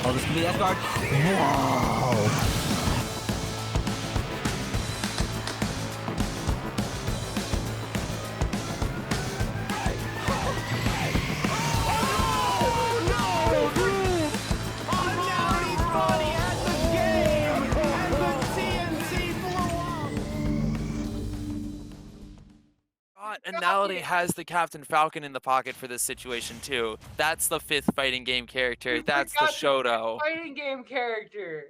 Oh, this could be the S guard. Whoa. Anality has the Captain Falcon in the pocket for this situation too. That's the 5th fighting game character. That's the Shoto. Fighting game character.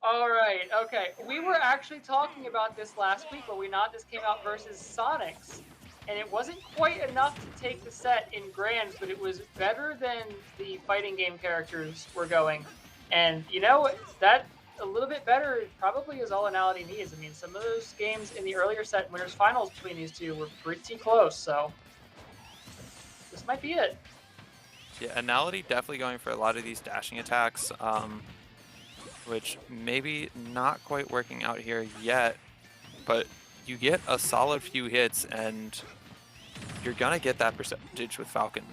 All right, okay. We were actually talking about this last week, but we not. This came out versus Sonics, and it wasn't quite enough to take the set in grands, but it was better than the fighting game characters were going. And you know that a little bit better probably is all Anality needs. I mean, some of those games in the earlier set winners finals between these two were pretty close, so this might be it. Yeah, Anality definitely going for a lot of these dashing attacks, which maybe not quite working out here yet, but you get a solid few hits and you're gonna get that percentage with Falcon.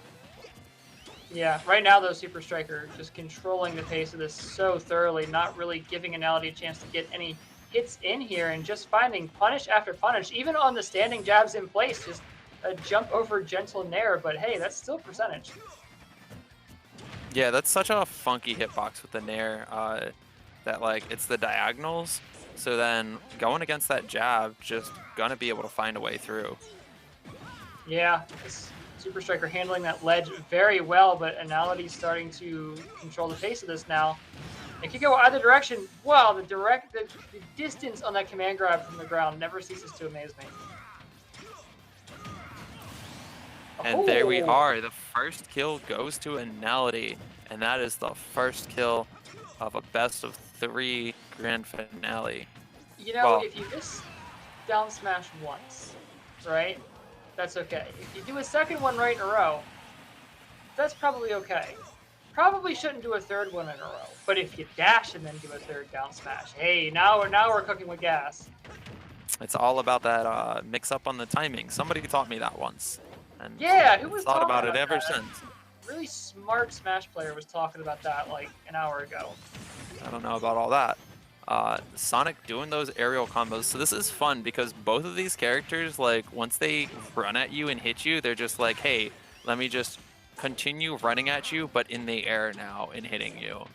Yeah, right now though, SuperStriker just controlling the pace of this so thoroughly, not really giving Anality a chance to get any hits in here, and just finding punish after punish, even on the standing jabs in place, just a jump over gentle nair, but hey, that's still percentage. Yeah, that's such a funky hitbox with the nair, that like it's the diagonals, so then going against that jab, just gonna be able to find a way through. Yeah, SuperStriker handling that ledge very well, but Analyty's starting to control the pace of this now. It could go either direction. Wow, the distance on that command grab from the ground never ceases to amaze me. And there we are. The first kill goes to Anality, and that is the first kill of a best-of-3 grand finale. You know, if you miss down smash once, right? That's okay. If you do a second one right in a row, that's probably okay. Probably shouldn't do a third one in a row. But if you dash and then do a third down smash, hey, now we're cooking with gas. It's all about that mix-up on the timing. Somebody taught me that once. And yeah, who was thought about it that? ever since. Really smart Smash player was talking about that like an hour ago. I don't know about all that. Sonic doing those aerial combos. So this is fun because both of these characters, like once they run at you and hit you, they're just like, hey, let me just continue running at you, but in the air now and hitting you.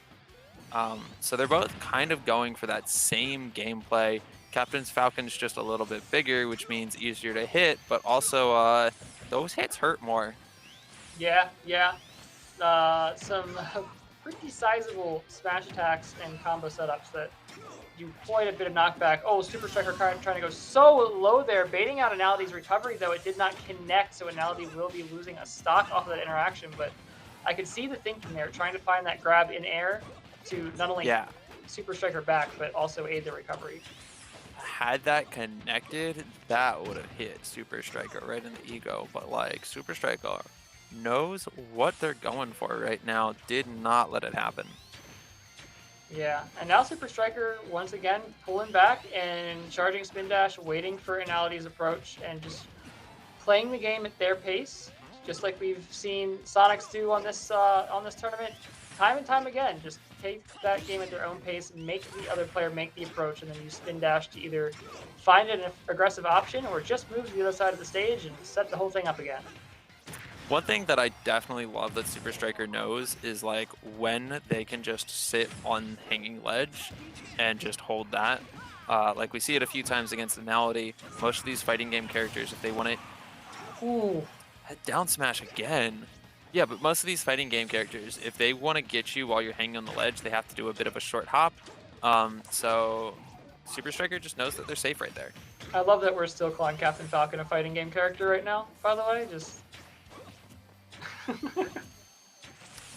So they're both kind of going for that same gameplay. Captain's Falcon's just a little bit bigger, which means easier to hit, but also those hits hurt more. Yeah. Some pretty sizable smash attacks and combo setups that do quite a bit of knockback. Oh, SuperStriker trying to go so low there, baiting out Anality's recovery, though it did not connect, so Anality will be losing a stock off of that interaction, but I could see the thinking there, trying to find that grab in air to not only SuperStriker back, but also aid the recovery. Had that connected, that would have hit SuperStriker right in the ego, but like SuperStriker knows what they're going for right now, did not let it happen. Yeah, and now SuperStriker once again pulling back and charging spin dash, waiting for Anality's approach and just playing the game at their pace, just like we've seen Sonics do on this tournament time and time again. Just take that game at their own pace, make the other player make the approach, and then use spin dash to either find an aggressive option or just move to the other side of the stage and set the whole thing up again. One thing that I definitely love that SuperStriker knows is like when they can just sit on hanging ledge and just hold that. Like we see it a few times against Anality. Most of these fighting game characters, if they want it, down smash again. Yeah, but most of these fighting game characters, if they want to get you while you're hanging on the ledge, they have to do a bit of a short hop. So SuperStriker just knows that they're safe right there. I love that we're still calling Captain Falcon a fighting game character right now, by the way. Just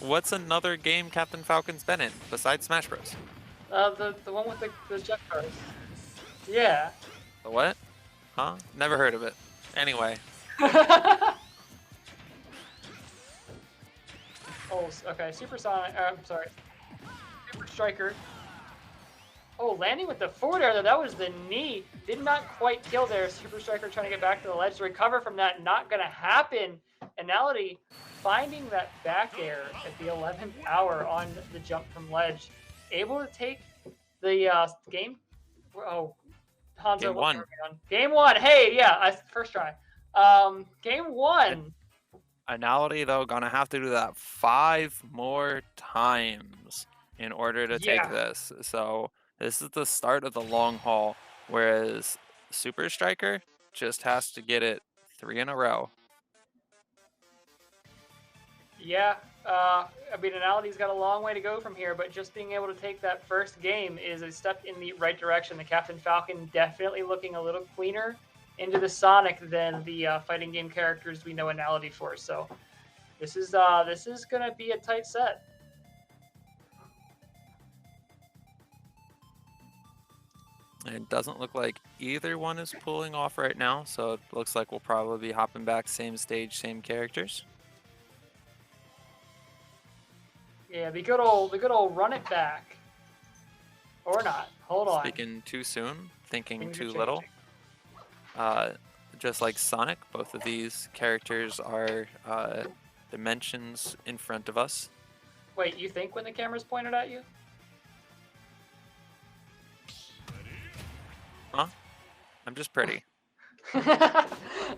What's another game Captain Falcon's been in besides Smash Bros? The one with the jet cars. Yeah. The what? Huh? Never heard of it. Anyway. Oh, okay. SuperStriker. Oh, landing with the forward air, though. That was the knee. Did not quite kill there. SuperStriker trying to get back to the ledge to recover from that. Not going to happen. Anality finding that back air at the 11th hour on the jump from ledge, able to take the game. Oh, Hanzo, Game what's one. working on? Game one. Hey, yeah, first try. Game one. Anality, though, gonna have to do that 5 more times in order to take Yeah. this. So this is the start of the long haul, whereas SuperStriker just has to get it 3 in a row. Yeah, I mean, Anality's got a long way to go from here, but just being able to take that first game is a step in the right direction. The Captain Falcon definitely looking a little cleaner into the Sonic than the fighting game characters we know Anality for. So this is gonna be a tight set. It doesn't look like either one is pulling off right now, so it looks like we'll probably be hopping back same stage, same characters. Yeah, the good old run it back. Or not. Hold on. Speaking too soon, thinking Things are too little. Just like Sonic, both of these characters are dimensions in front of us. Wait, you think when the camera's pointed at you? Huh? I'm just pretty. All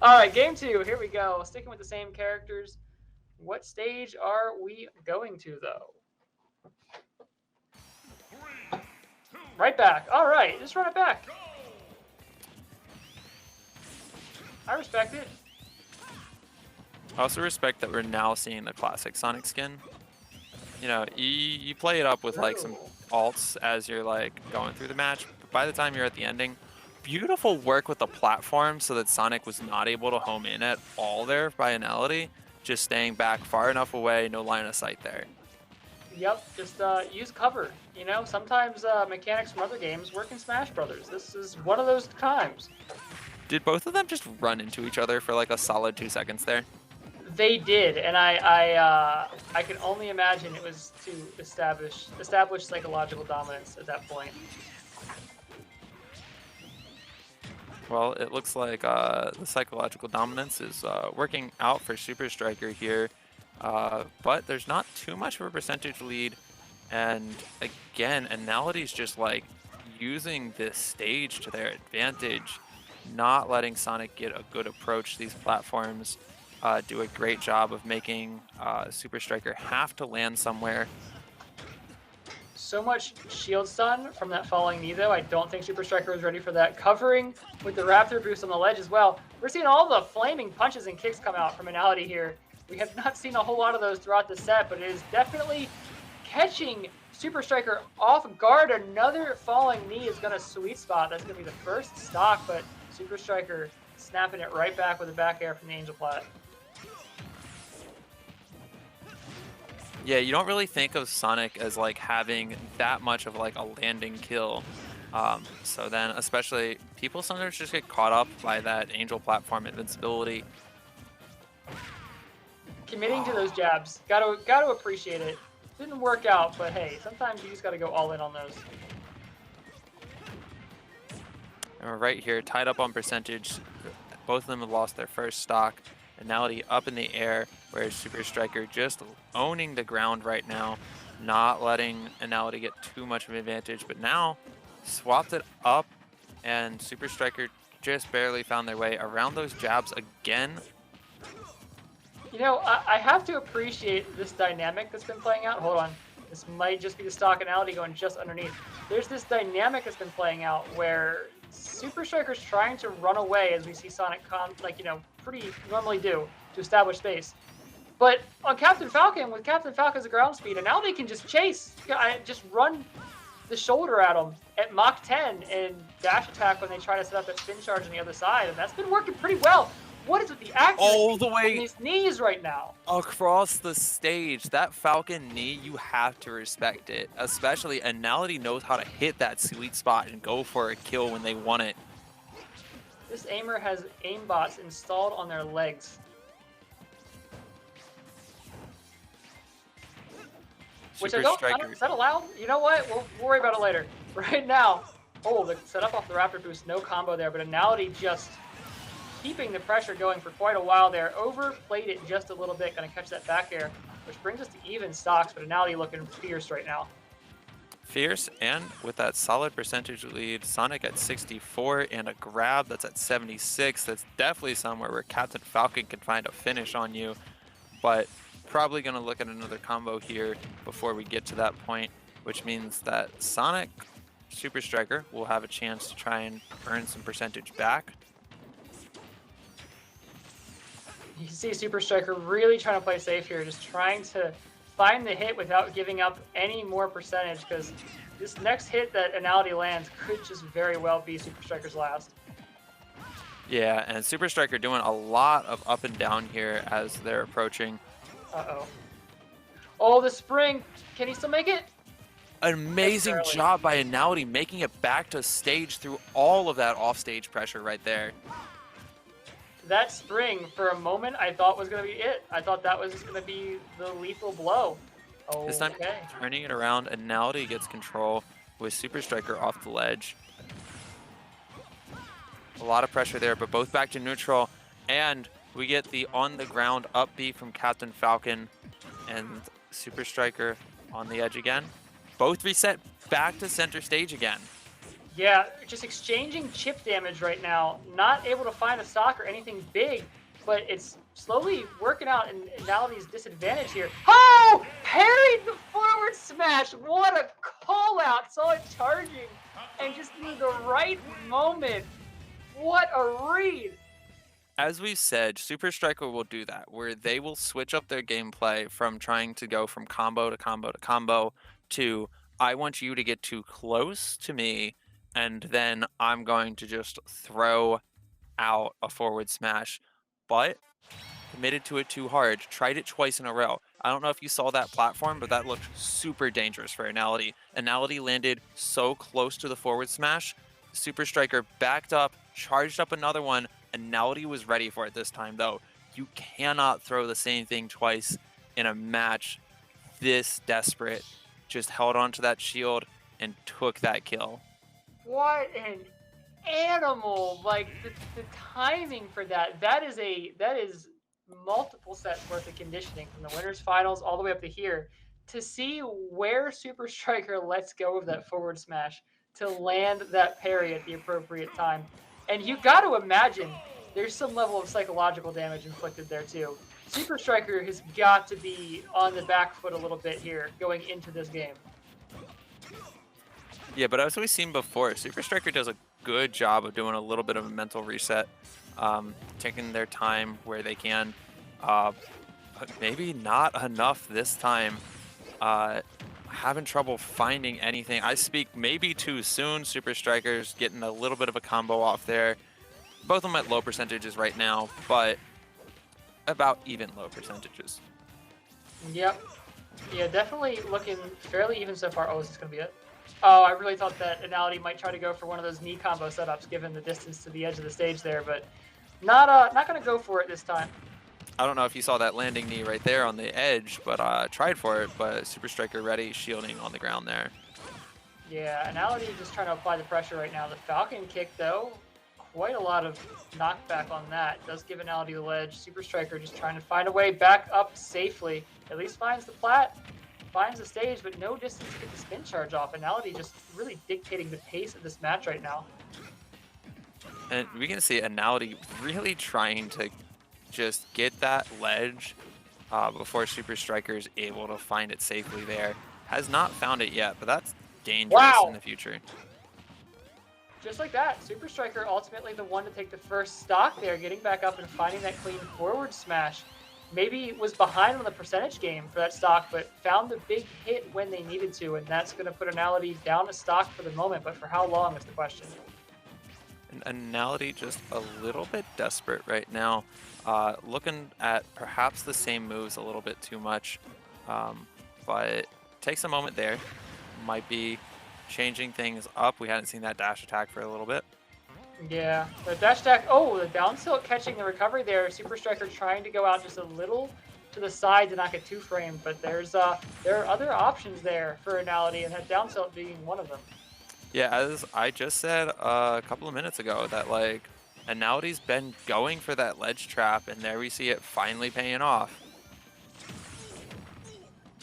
right, game two. Here we go. Sticking with the same characters. What stage are we going to, though? Right back. All right, just run it back. I respect it. I also respect that we're now seeing the classic Sonic skin. You know, you play it up with like some alts as you're like going through the match, but by the time you're at the ending, beautiful work with the platform so that Sonic was not able to home in at all there by Anality, just staying back far enough away, no line of sight there. Yep, just use cover. You know, sometimes mechanics from other games work in Smash Brothers. This is one of those times. Did both of them just run into each other for like a solid 2 seconds there? They did, and I can only imagine it was to establish psychological dominance at that point. Well, it looks like the psychological dominance is working out for SuperStriker here, but there's not too much of a percentage lead. And again, Anality's just like using this stage to their advantage, not letting Sonic get a good approach to these platforms. Do a great job of making SuperStriker have to land somewhere. So much shield stun from that falling knee, though. I don't think SuperStriker was ready for that. Covering with the Raptor boost on the ledge as well. We're seeing all the flaming punches and kicks come out from Anality here. We have not seen a whole lot of those throughout the set, but it is definitely catching SuperStriker off guard. Another falling knee is going to sweet spot. That's going to be the first stock, but SuperStriker snapping it right back with a back air from the Angel Plat. Yeah, you don't really think of Sonic as like having that much of like a landing kill. So then especially people sometimes just get caught up by that Angel platform invincibility. Committing to those jabs. Gotta appreciate it. Didn't work out, but hey, sometimes you just gotta go all in on those. And we're right here, tied up on percentage. Both of them have lost their first stock. Anality up in the air, whereas SuperStriker just owning the ground right now, not letting Anality get too much of an advantage. But now, swapped it up, and SuperStriker just barely found their way around those jabs again. You know, I have to appreciate this dynamic that's been playing out. Hold on. This might just be the stock Anality going just underneath. There's this dynamic that's been playing out where SuperStriker's trying to run away, as we see Sonic pretty normally do, to establish space. But on Captain Falcon, with Captain Falcon's ground speed, and now they can just chase, just run the shoulder at him at Mach 10 and dash attack when they try to set up that spin charge on the other side, and that's been working pretty well. What is with the accuracy all the way on these knees right now? Across the stage, that Falcon knee, you have to respect it. Especially Anality knows how to hit that sweet spot and go for a kill when they want it. This aimer has aimbots installed on their legs. Which I don't, is that allowed? You know what? We'll worry about it later. Right now, the setup off the Raptor boost, no combo there, but Anality just keeping the pressure going for quite a while there. Overplayed it just a little bit, going to catch that back air, which brings us to even stocks, but Anality looking fierce right now. Fierce, and with that solid percentage lead, Sonic at 64 and a grab that's at 76. That's definitely somewhere where Captain Falcon can find a finish on you, but probably going to look at another combo here before we get to that point, which means that Sonic SuperStriker will have a chance to try and earn some percentage back. You can see SuperStriker really trying to play safe here, just trying to find the hit without giving up any more percentage, because this next hit that Anality lands could just very well be SuperStriker's last. Yeah, and SuperStriker doing a lot of up and down here as they're approaching. Uh-oh. Oh, the spring. Can he still make it? An amazing job by Anality making it back to stage through all of that off-stage pressure right there. That spring, for a moment, I thought was going to be it. I thought that was going to be the lethal blow. Okay. This time, turning it around, Anality gets control with SuperStriker off the ledge. A lot of pressure there, but both back to neutral, and we get the on-the-ground up B from Captain Falcon, and SuperStriker on the edge again. Both reset back to center stage again. Yeah, just exchanging chip damage right now. Not able to find a stock or anything big, but it's slowly working out in Anality's disadvantage here. Oh! Parried the forward smash! What a call out! Saw it charging, and just in the right moment. What a read! As we said, SuperStriker will do that, where they will switch up their gameplay from trying to go from combo to combo to combo to, I want you to get too close to me, and then I'm going to just throw out a forward smash. But committed to it too hard, tried it twice in a row. I don't know if you saw that platform, but that looked super dangerous for Anality. Anality landed so close to the forward smash, SuperStriker backed up, charged up another one, Anality was ready for it this time though. You cannot throw the same thing twice in a match this desperate. Just held onto that shield and took that kill. What an animal! Like the timing for that is multiple sets worth of conditioning from the winners finals all the way up to here to see where SuperStriker lets go of that forward smash to land that parry at the appropriate time. And you got to imagine there's some level of psychological damage inflicted there too. SuperStriker has got to be on the back foot a little bit here going into this game. Yeah, but as we've seen before, SuperStriker does a good job of doing a little bit of a mental reset, taking their time where they can, but maybe not enough this time. Having trouble finding anything. I speak maybe too soon. SuperStriker's getting a little bit of a combo off there. Both of them at low percentages right now, but about even low percentages. Yep. Yeah, definitely looking fairly even so far. Oh, is this going to be it? Oh, I really thought that Anality might try to go for one of those knee combo setups given the distance to the edge of the stage there, but not going to go for it this time. I don't know if you saw that landing knee right there on the edge, but tried for it, but SuperStriker ready, shielding on the ground there. Yeah, Anality just trying to apply the pressure right now. The Falcon kick, though, quite a lot of knockback on that. Does give Anality the ledge. SuperStriker just trying to find a way back up safely. At least finds the plat, finds the stage, but no distance to get the spin charge off. Anality just really dictating the pace of this match right now. And we can see Anality really trying to just get that ledge before SuperStriker is able to find it safely there. Has not found it yet, but that's dangerous in the future. Just like that, SuperStriker ultimately the one to take the first stock there, getting back up and finding that clean forward smash. Maybe was behind on the percentage game for that stock, but found the big hit when they needed to, and that's going to put Anality down a stock for the moment, but for how long is the question. And Anality just a little bit desperate right now. Looking at perhaps the same moves a little bit too much, but takes a moment there. Might be changing things up. We hadn't seen that dash attack for a little bit. Yeah, the dash attack. Oh, the down tilt catching the recovery there. SuperStriker trying to go out just a little to the side to not get two framed, but there are other options there for Anality, and that down tilt being one of them. Yeah, as I just said a couple of minutes ago, that like Anality's been going for that ledge trap, and there we see it finally paying off.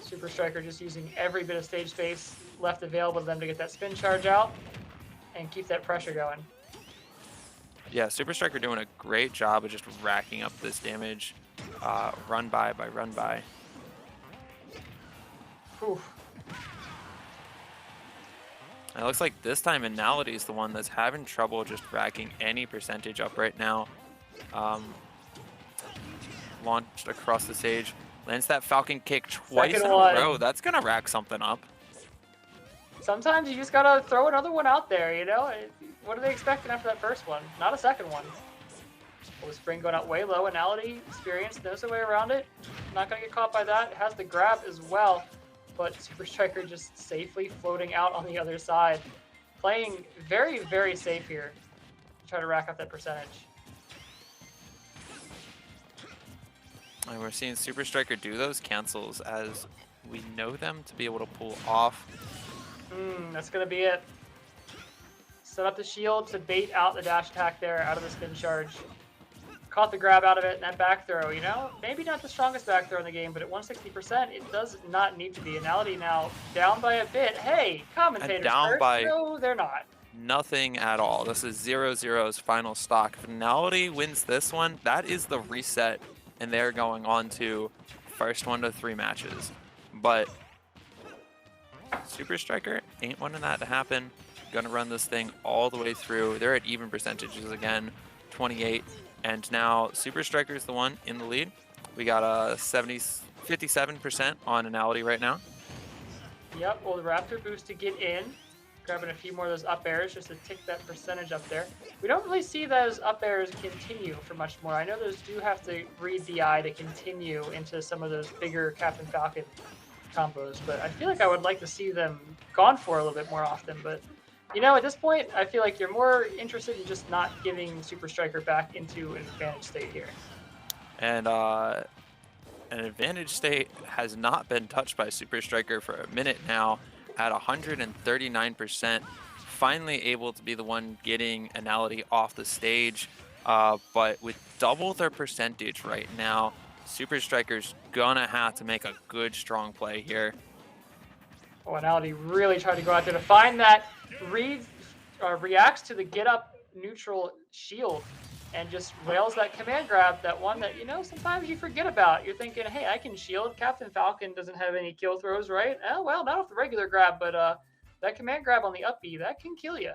SuperStriker just using every bit of stage space left available to them to get that spin charge out and keep that pressure going. Yeah, SuperStriker doing a great job of just racking up this damage, run by run by. Whew. And it looks like this time Anality is the one that's having trouble just racking any percentage up right now. Launched across the stage, lands that Falcon kick twice in a row. That's gonna rack something up. Sometimes you just gotta throw another one out there, you know? What are they expecting after that first one? Not a second one. Oh, Spring going out way low. Anality experience, knows the way around it. Not gonna get caught by that. Has the grab as well, but SuperStriker just safely floating out on the other side. Playing very, very safe here to try to rack up that percentage. And we're seeing SuperStriker do those cancels as we know them to be able to pull off. That's gonna be it. Set up the shield to bait out the dash attack there out of the spin charge. Caught the grab out of it, and that back throw, you know, maybe not the strongest back throw in the game, but at 160%, it does not need to be. Anality now down by a bit. Hey, commentators down first. by No, they're not. nothing at all. This is 0-0's final stock. If Anality wins this one, that is the reset, and they're going on to first 1 to 3 matches. But SuperStriker ain't wanting that to happen. Gonna run this thing all the way through. They're at even percentages again, 28. And now SuperStriker is the one in the lead. We got a 57% on Anality right now. Yep, well, the Raptor boost to get in. Grabbing a few more of those up airs just to tick that percentage up there. We don't really see those up airs continue for much more. I know those do have to read the eye to continue into some of those bigger Captain Falcon combos, but I feel like I would like to see them gone for a little bit more often. But you know, at this point, I feel like you're more interested in just not giving SuperStriker back into an advantage state here. And an advantage state has not been touched by SuperStriker for a minute now at 139%. Finally able to be the one getting Anality off the stage, but with double their percentage right now, SuperStriker's gonna have to make a good, strong play here. Oh, Anality really tried to go out there to find that reacts to the get up neutral shield and just rails that command grab, that one that, you know, sometimes you forget about. You're thinking, hey, I can shield. Captain Falcon doesn't have any kill throws, right? Oh, well, not off the regular grab, but that command grab on the up B, that can kill you.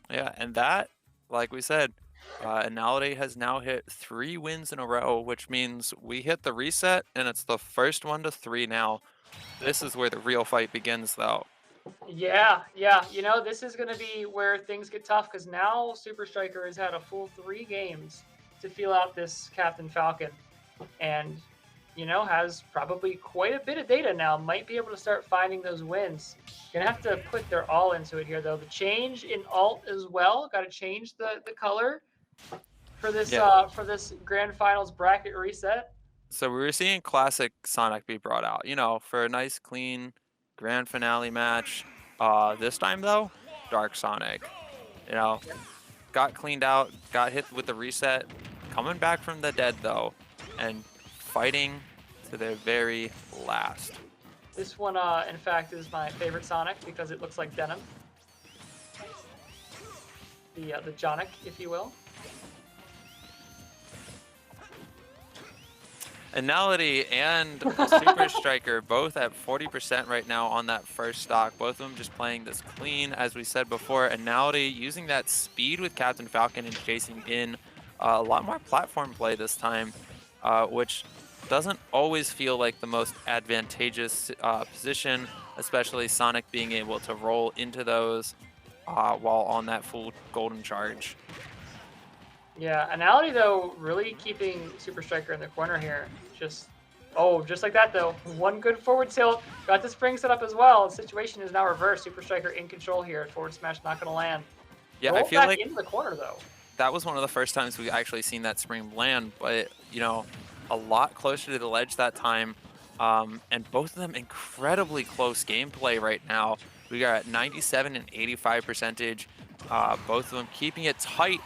Yeah, and that, like we said, Anality has now hit 3 wins in a row, which means we hit the reset, and it's the first 1 to 3 now. This is where the real fight begins, though. Yeah. You know, this is going to be where things get tough because now SuperStriker has had a full 3 games to feel out this Captain Falcon and, you know, has probably quite a bit of data now. Might be able to start finding those wins. Going to have to put their all into it here, though. The change in alt as well. Got to change the color for this for this grand finals bracket reset. So we were seeing classic Sonic be brought out, you know, for a nice, clean grand finale match. This time, though, Dark Sonic, you know, got cleaned out, got hit with the reset, coming back from the dead, though, and fighting to their very last. This one, in fact, is my favorite Sonic because it looks like denim. The Jonic, if you will. Anality and SuperStriker both at 40% right now on that first stock. Both of them just playing this clean, as we said before. Anality using that speed with Captain Falcon and chasing in a lot more platform play this time, which doesn't always feel like the most advantageous position, especially Sonic being able to roll into those while on that full golden charge. Yeah, Anality, though, really keeping SuperStriker in the corner here. Just like that, though. One good forward tilt. Got the spring set up as well. The situation is now reversed. SuperStriker in control here. Forward smash not going to land. Yeah, Roll I feel back like into the corner, though. That was one of the first times we actually seen that spring land, but, you know, a lot closer to the ledge that time. And both of them incredibly close gameplay right now. We got 97 and 85 percentage. Both of them keeping it tight.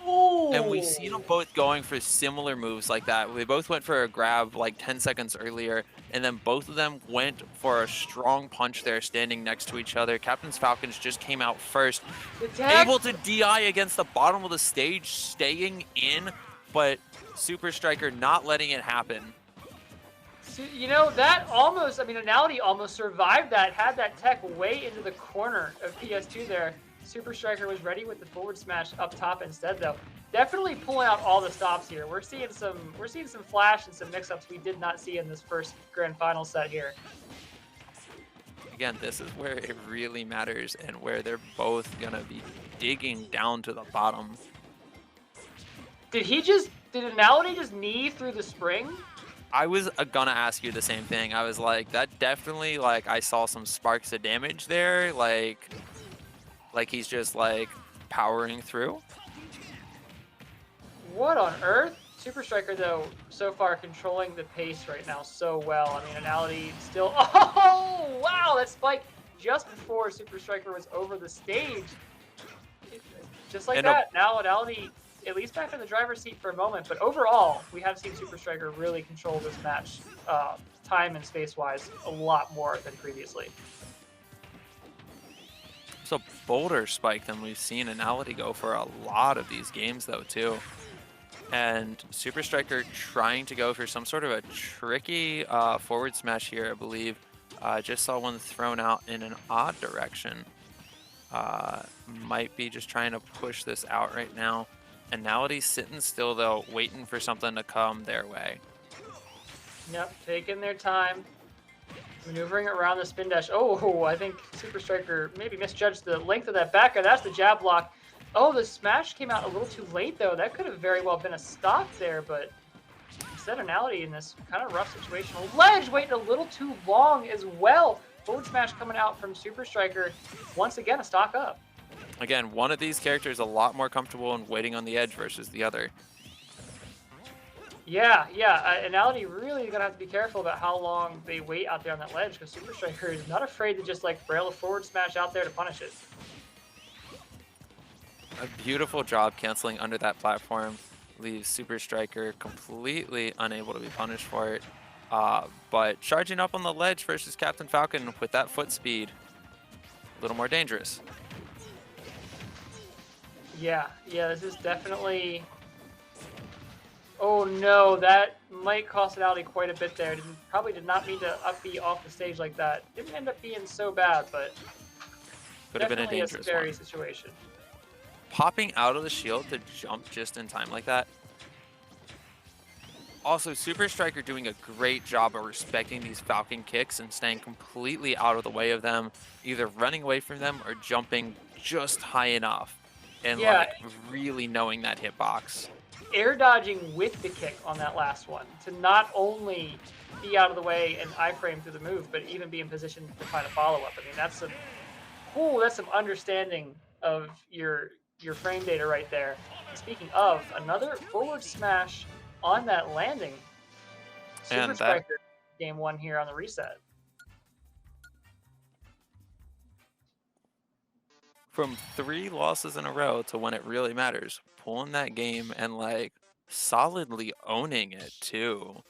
And we've seen them both going for similar moves like that. They both went for a grab like 10 seconds earlier, and then both of them went for a strong punch there standing next to each other. Captain's Falcons just came out first, able to DI against the bottom of the stage, staying in, but SuperStriker not letting it happen. So, you know, that almost, I mean, Anality almost survived that, had that tech way into the corner of PS2 there. SuperStriker was ready with the forward smash up top instead, though. Definitely pulling out all the stops here. We're seeing some flash and some mix-ups we did not see in this first grand final set here. Again, this is where it really matters and where they're both gonna be digging down to the bottom. Did Anality just knee through the spring? I was gonna ask you the same thing. I was like, that definitely, like, I saw some sparks of damage there, like he's just like powering through. What on earth? SuperStriker, though, so far controlling the pace right now so well. I mean, Anality still... Oh, wow! That spike just before SuperStriker was over the stage. Just like that, now Anality at least back in the driver's seat for a moment. But overall, we have seen SuperStriker really control this match time and space-wise a lot more than previously. It's a bolder spike than we've seen Anality go for a lot of these games, though, too. And SuperStriker trying to go for some sort of a tricky forward smash here, I believe. Just saw one thrown out in an odd direction. Might be just trying to push this out right now. Anality's sitting still, though, waiting for something to come their way. Yep, taking their time. Maneuvering around the spin dash. Oh, I think SuperStriker maybe misjudged the length of that back air. That's the jab block. Oh, the smash came out a little too late, though. That could have very well been a stock there, but instead Anality in this kind of rough situation. Ledge waiting a little too long as well. Forward smash coming out from SuperStriker. Once again, a stock up. Again, one of these characters a lot more comfortable in waiting on the edge versus the other. Yeah. Anality really going to have to be careful about how long they wait out there on that ledge, because SuperStriker is not afraid to just like braille a forward smash out there to punish it. A beautiful job canceling under that platform leaves SuperStriker completely unable to be punished for it. But charging up on the ledge versus Captain Falcon with that foot speed, a little more dangerous. Yeah, this is definitely... Oh no, that might cost Anality quite a bit there. Probably did not mean to up B off the stage like that. Didn't end up being so bad, but could have been a dangerous a scary one. Situation. Popping out of the shield to jump just in time like that. Also, SuperStriker doing a great job of respecting these Falcon kicks and staying completely out of the way of them, either running away from them or jumping just high enough and like really knowing that hitbox. Air dodging with the kick on that last one to not only be out of the way and iframe through the move, but even be in position to find a follow-up. I mean, that's some understanding of your frame data right there. And speaking of, another forward smash on that landing. SuperStriker game one here on the reset. From 3 losses in a row to when it really matters, pulling that game and like solidly owning it too.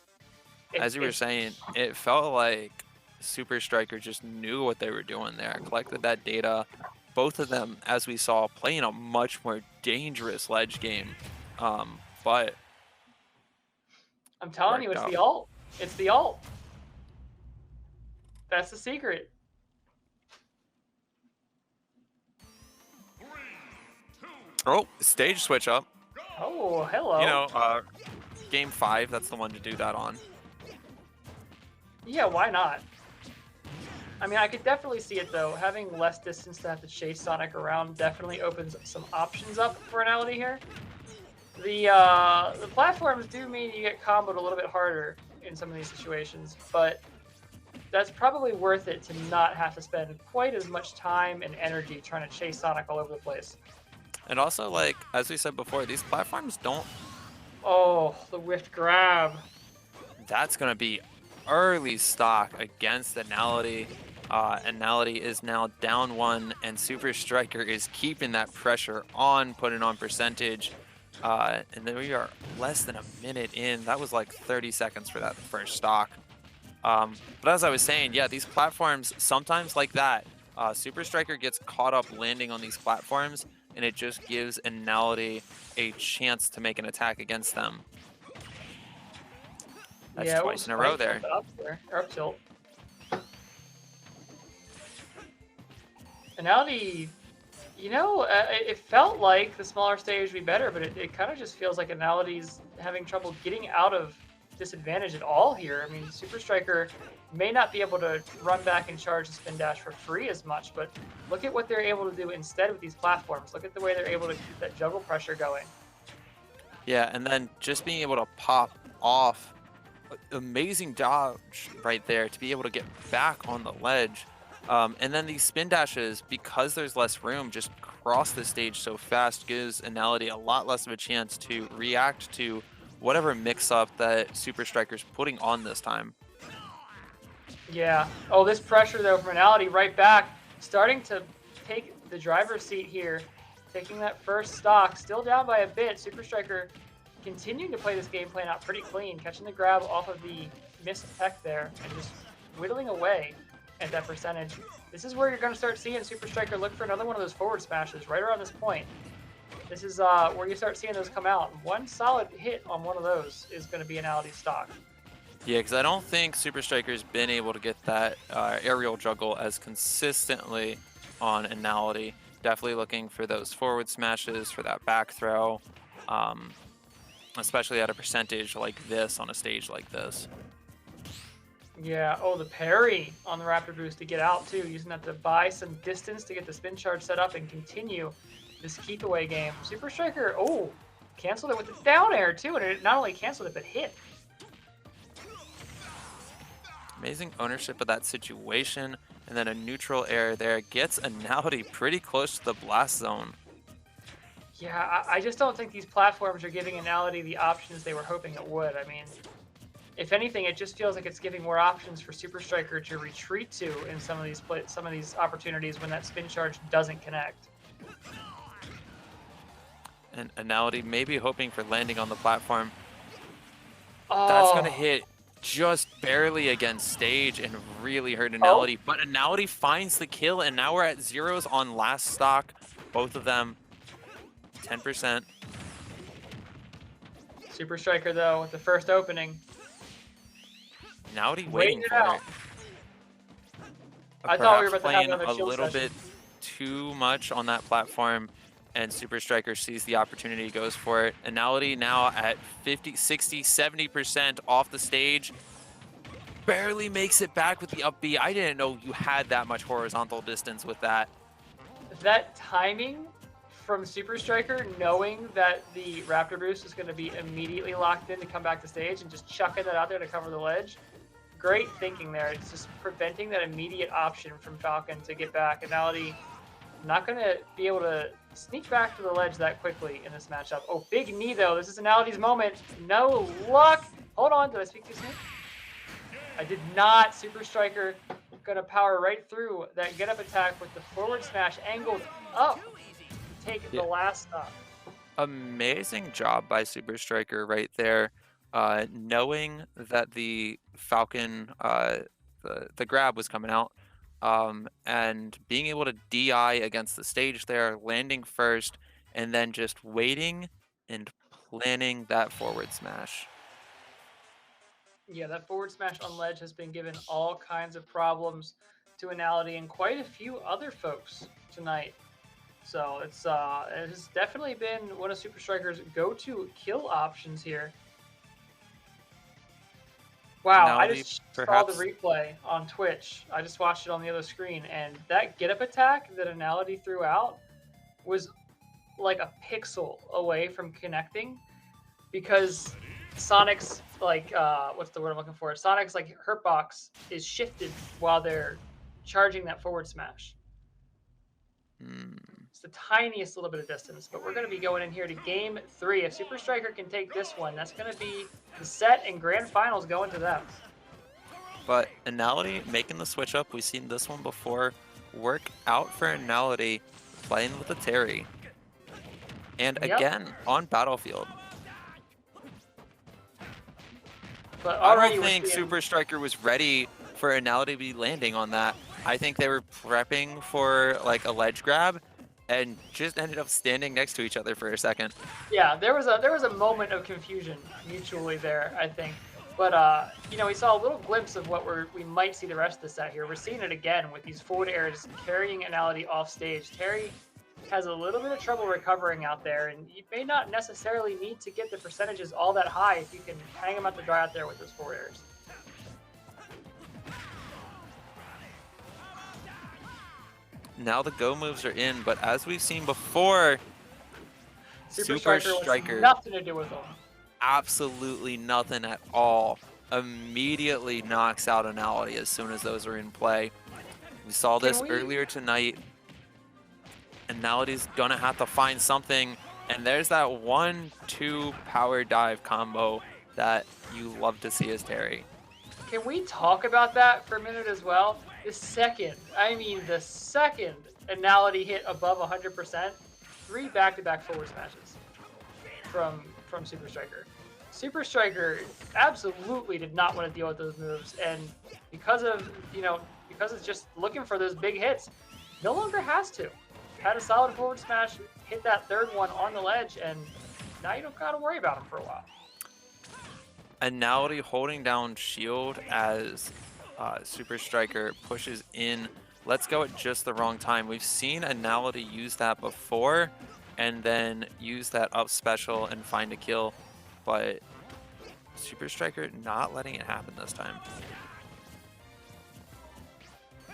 As you were saying, it felt like SuperStriker just knew what they were doing there, collected that data. Both of them, as we saw, playing a much more dangerous ledge game. But I'm telling you, it's the ult. It's the ult. That's the secret. Oh, stage switch up. Oh, hello. You know, game 5, that's the one to do that on. Yeah, why not? I mean, I could definitely see it, though. Having less distance to have to chase Sonic around definitely opens some options up for Anality here. The platforms do mean you get comboed a little bit harder in some of these situations, but that's probably worth it to not have to spend quite as much time and energy trying to chase Sonic all over the place. And also, like, as we said before, these platforms don't... Oh, the whiffed grab. That's going to be early stock against Anality. Anality is now down 1, and SuperStriker is keeping that pressure on, putting on percentage. And then we are less than a minute in. That was like 30 seconds for that first stock. But as I was saying, yeah, these platforms, sometimes like that, SuperStriker gets caught up landing on these platforms, and it just gives Anality a chance to make an attack against them. That's Yeah, twice in a row there. Up there, or up tilt. Anality, you know, it felt like the smaller stage would be better, but it kind of just feels like Anality's having trouble getting out of disadvantage at all here. I mean, SuperStriker may not be able to run back and charge the spin dash for free as much, but look at what they're able to do instead with these platforms. Look at the way they're able to keep that juggle pressure going. Yeah, and then just being able to pop off, amazing dodge right there to be able to get back on the ledge. And then these spin dashes, because there's less room, just cross the stage so fast, gives Anality a lot less of a chance to react to whatever mix-up that SuperStriker's putting on this time. Yeah. Oh, this pressure, though, from Anality right back, starting to take the driver's seat here, taking that first stock, still down by a bit. SuperStriker continuing to play this game plan out pretty clean, catching the grab off of the missed tech there and just whittling away at that percentage. This is where you're going to start seeing SuperStriker look for another one of those forward smashes right around this point. This is where you start seeing those come out. One solid hit on one of those is going to be Anality stock. Yeah, because I don't think SuperStriker's been able to get that aerial juggle as consistently on Anality. Definitely looking for those forward smashes, for that back throw, especially at a percentage like this on a stage like this. Yeah, oh, the parry on the Raptor Boost to get out, too. Using that to buy some distance to get the spin charge set up and continue this keep away game. SuperStriker, oh, canceled it with the down air, too. And it not only canceled it, but hit. Amazing ownership of that situation. And then a neutral air there gets Anality pretty close to the blast zone. Yeah, I just don't think these platforms are giving Anality the options they were hoping it would. I mean, if anything, it just feels like it's giving more options for SuperStriker to retreat to in some of these opportunities when that spin charge doesn't connect. And Anality maybe hoping for landing on the platform. Oh. That's going to hit just barely against stage and really hurt Anality. But Anality finds the kill, and now we're at zeros on last stock. Both of them 10%. SuperStriker, though, with the first opening. Anality waiting for it. I thought we were about to have playing another a shield little session. bit too much on that platform, and SuperStriker sees the opportunity, goes for it. Anality now at 50, 60, 70% off the stage. Barely makes it back with the up B. I didn't know you had that much horizontal distance with that. That timing from SuperStriker, knowing that the Raptor Boost is going to be immediately locked in to come back to stage and just chucking that out there to cover the ledge. Great thinking there. It's just preventing that immediate option from Falcon to get back. Anality not going to be able to sneak back to the ledge that quickly in this matchup. Oh, big knee, though. This is Anality's moment. No luck. Hold on. Did I speak too soon? I did not. SuperStriker going to power right through that get-up attack with the forward smash angled up to take the last stop. Amazing job by SuperStriker right there. Knowing that the Falcon, the grab was coming out, and being able to DI against the stage there, landing first, and then just waiting and planning that forward smash. Yeah, that forward smash on ledge has been given all kinds of problems to Anality and quite a few other folks tonight. So it has definitely been one of SuperStriker's go-to kill options here. Wow, I just saw the replay on Twitch. I just watched it on the other screen, and that get-up attack that Anality threw out was like a pixel away from connecting, because Sonic's, like, what's the word I'm looking for? Sonic's, like, hurtbox is shifted while they're charging that forward smash. It's the tiniest little bit of distance, but we're going to be going in here to game 3. If SuperStriker can take this one, that's going to be the set and grand finals going to them. But Anality making the switch up, we've seen this one before, work out for Anality, playing with the Terry. And Yep. again, on Battlefield. But I already don't we're think seeing... SuperStriker was ready for Anality to be landing on that. I think they were prepping for like a ledge grab and just ended up standing next to each other for a second. Yeah, there was a moment of confusion mutually there, I think. But you know, we saw a little glimpse of what we might see the rest of the set here. We're seeing it again with these forward airs carrying Anality off stage. Terry has a little bit of trouble recovering out there, and you may not necessarily need to get the percentages all that high if you can hang him out to dry out there with those forward airs. Now the go moves are in, but as we've seen before, SuperStriker was nothing to do with them. Absolutely nothing at all. Immediately knocks out Anality as soon as those are in play. We saw this earlier tonight. Anality's gonna have to find something, and there's that 1-2 power dive combo that you love to see as Terry. Can we talk about that for a minute as well? The second Anality hit above 100%, 3 back-to-back forward smashes from SuperStriker. SuperStriker absolutely did not want to deal with those moves, and because it's just looking for those big hits, no longer has to. Had a solid forward smash, hit that third one on the ledge, and now you don't gotta worry about him for a while. Anality holding down shield as SuperStriker pushes in. Let's go at just the wrong time. We've seen Anality use that before and then use that up special and find a kill, but SuperStriker not letting it happen this time.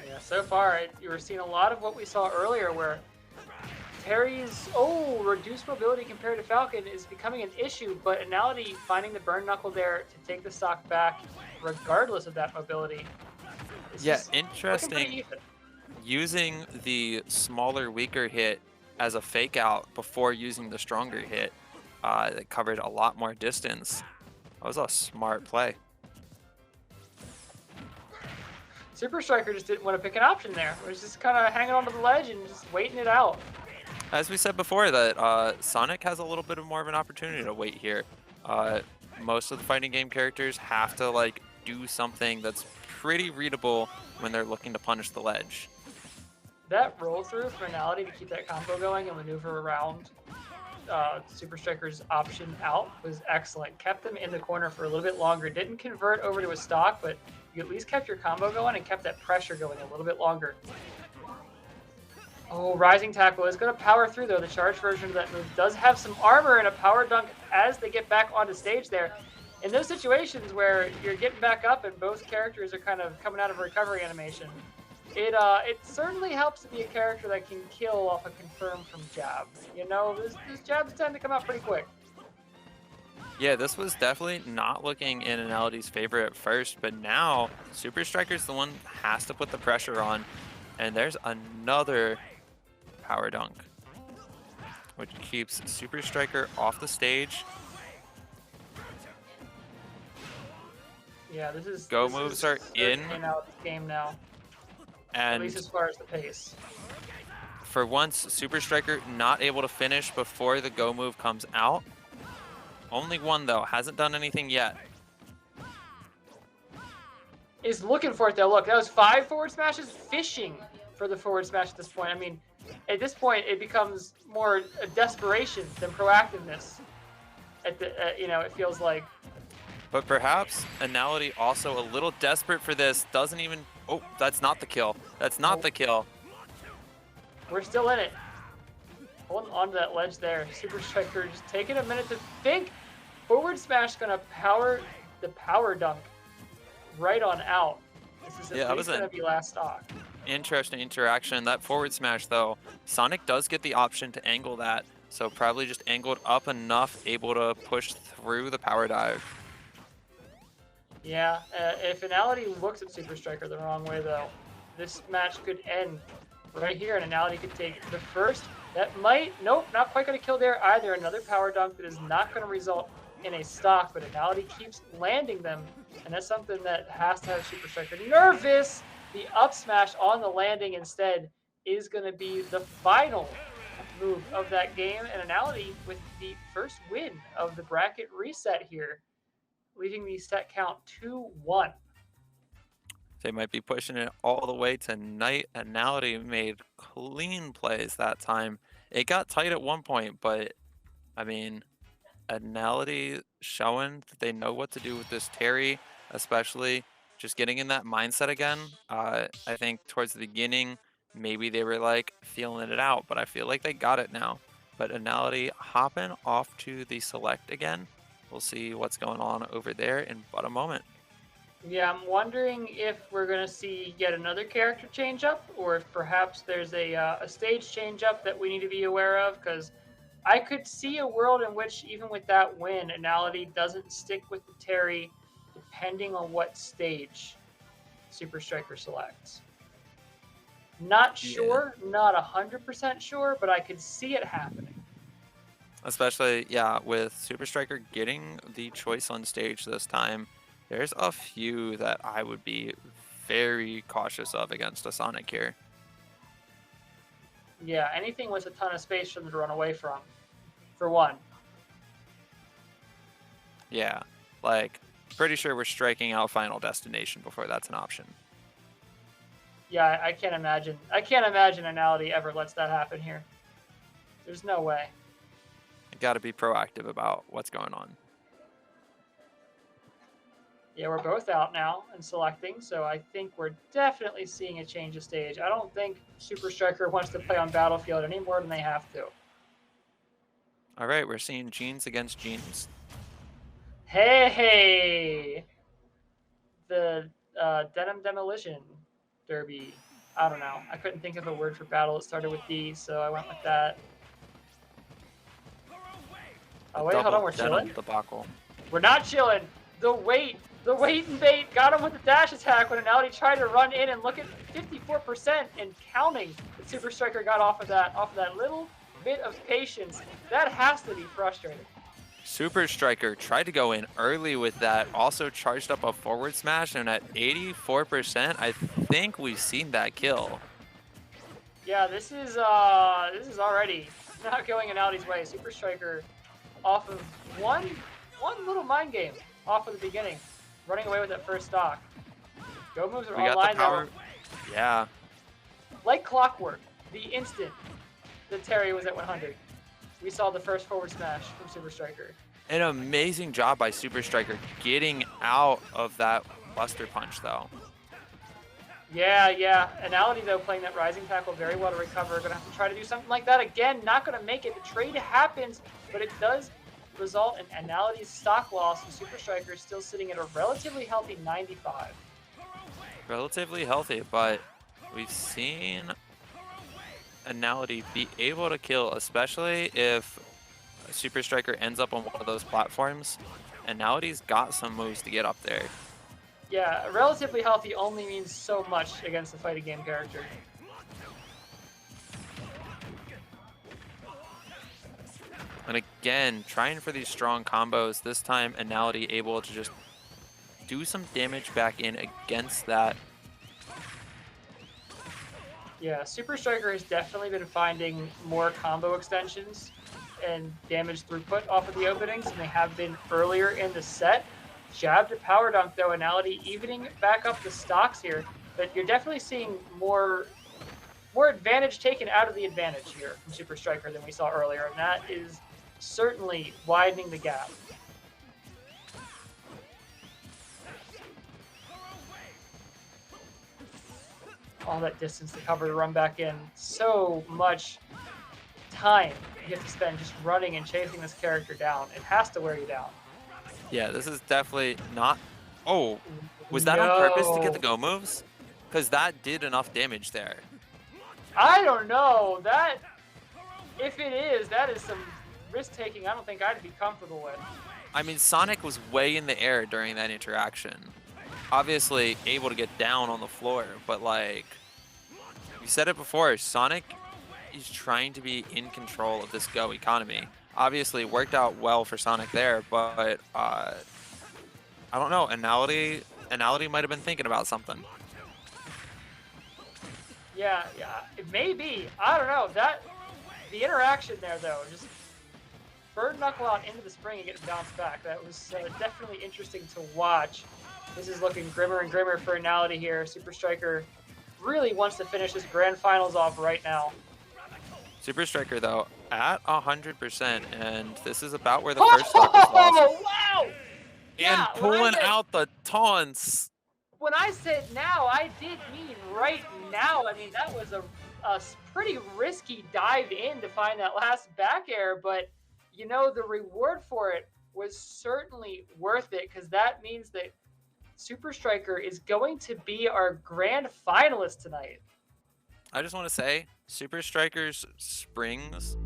Yeah, so far you were seeing a lot of what we saw earlier where Terry's reduced mobility compared to Falcon is becoming an issue, but Anality finding the burn knuckle there to take the stock back regardless of that mobility. Yeah, interesting. Using the smaller, weaker hit as a fake out before using the stronger hit that covered a lot more distance. That was a smart play. SuperStriker just didn't want to pick an option there. It was just kind of hanging onto the ledge and just waiting it out. As we said before, that Sonic has a little bit more of an opportunity to wait here. Most of the fighting game characters have to like do something that's pretty readable when they're looking to punish the ledge. That roll through for Anality to keep that combo going and maneuver around SuperStriker's option out was excellent. Kept them in the corner for a little bit longer. Didn't convert over to a stock, but you at least kept your combo going and kept that pressure going a little bit longer. Oh, Rising Tackle is going to power through, though. The charge version of that move does have some armor and a power dunk as they get back onto stage there. In those situations where you're getting back up and both characters are kind of coming out of a recovery animation, it certainly helps to be a character that can kill off a confirm from jab. You know, those jabs tend to come out pretty quick. Yeah, this was definitely not looking in Anality's favor at first, but now SuperStriker's the one that has to put the pressure on, and there's another power dunk, which keeps SuperStriker off the stage. Yeah, this moves are in. Out this game now. And at least as far as the pace. For once, SuperStriker not able to finish before the go move comes out. Only one though, hasn't done anything yet. Is looking for it though. Look, that was 5 forward smashes, fishing for the forward smash at this point. I mean, at this point, it becomes more a desperation than proactiveness. You know, it feels like. But perhaps Anality also a little desperate for this. Doesn't even. Oh, that's not the kill. That's not the kill. We're still in it. Holding onto that ledge there. SuperStriker just taking a minute to think. Forward smash gonna power the power dunk right on out. This is at least gonna be last stock. Interesting interaction. That forward smash though, Sonic does get the option to angle that, so probably just angled up enough, able to push through the power dive. Yeah, if Anality looks at SuperStriker the wrong way though, this match could end right here, and Anality could take the first. That might, nope, not quite going to kill there either. Another power dunk that is not going to result in a stock, but Anality keeps landing them, and that's something that has to have SuperStriker nervous. The up smash on the landing instead is going to be the final move of that game, and Anality with the first win of the bracket reset here, leaving the set count 2-1. They might be pushing it all the way tonight. Anality made clean plays that time. It got tight at one point, but I mean, Anality showing that they know what to do with this Terry, especially just getting in that mindset again. I think towards the beginning, maybe they were like feeling it out, but I feel like they got it now. But Anality hopping off to the select again. We'll see what's going on over there in but a moment. Yeah, I'm wondering if we're going to see yet another character change up, or if perhaps there's a stage change up that we need to be aware of, because I could see a world in which, even with that win, Anality doesn't stick with the Terry depending on what stage SuperStriker selects. Not sure, not 100% sure, but I could see it happening. Especially, yeah, with SuperStriker getting the choice on stage this time, there's a few that I would be very cautious of against a Sonic here. Yeah, anything with a ton of space for them to run away from, for one. Yeah, like, pretty sure we're striking out Final Destination before that's an option. Yeah, I can't imagine. I can't imagine Anality ever lets that happen here. There's no way. You got to be proactive about what's going on. Yeah, we're both out now and selecting, so I think we're definitely seeing a change of stage. I don't think SuperStriker wants to play on Battlefield any more than they have to. All right, we're seeing Jeans against Jeans. Hey! The Denim Demolition Derby. I don't know. I couldn't think of a word for battle. It started with D, so I went with that. Oh, wait, hold on. We're chilling? Debacle. We're not chilling. The wait and bait got him with the dash attack when Anality tried to run in, and look at 54% and counting that SuperStriker got off of that little bit of patience. That has to be frustrating. SuperStriker tried to go in early with that, also charged up a forward smash, and at 84%, I think we've seen that kill. Yeah, this is already not going Anality's way. SuperStriker off of one little mind game off of the beginning, running away with that first stock. Go moves are online though. Yeah. Like clockwork, the instant that Terry was at 100, we saw the first forward smash from SuperStriker. An amazing job by SuperStriker getting out of that Buster Punch, though. Yeah. Anality, though, playing that Rising Tackle very well to recover. Going to have to try to do something like that again. Not going to make it. The trade happens, but it does result in Anality's stock loss, and SuperStriker is still sitting at a relatively healthy 95. Relatively healthy, but we've seen Anality be able to kill, especially if SuperStriker ends up on one of those platforms. Anality's got some moves to get up there. Yeah, relatively healthy only means so much against a fighting game character. And again, trying for these strong combos. This time, Anality able to just do some damage back in against that. Yeah, SuperStriker has definitely been finding more combo extensions and damage throughput off of the openings than they have been earlier in the set. Jab to power dunk, though, Anality evening back up the stocks here, but you're definitely seeing more advantage taken out of the advantage here from SuperStriker than we saw earlier, and that is certainly widening the gap. All that distance to cover to run back in. So much time you have to spend just running and chasing this character down. It has to wear you down. Yeah, this is definitely not... Oh, was that on purpose to get the go moves? Because that did enough damage there. I don't know. That, if it is, that is some risk-taking I don't think I'd be comfortable with. I mean, Sonic was way in the air during that interaction. Obviously able to get down on the floor, but like, you said it before, Sonic is trying to be in control of this go economy. Obviously worked out well for Sonic there, but I don't know, Anality might have been thinking about something. Yeah, it may be. I don't know. The interaction there, though, just bird knuckle out into the spring and get bounced back. That was definitely interesting to watch. This is looking grimmer and grimmer for Anality here. SuperStriker really wants to finish this grand finals off right now. SuperStriker, though, at 100%, and this is about where the first stock was lost. Oh, wow! And Yeah, pulling out the taunts. When I said now, I did mean right now. I mean, that was a pretty risky dive in to find that last back air, but you know, the reward for it was certainly worth it, because that means that SuperStriker is going to be our grand finalist tonight. I just want to say, SuperStriker's springs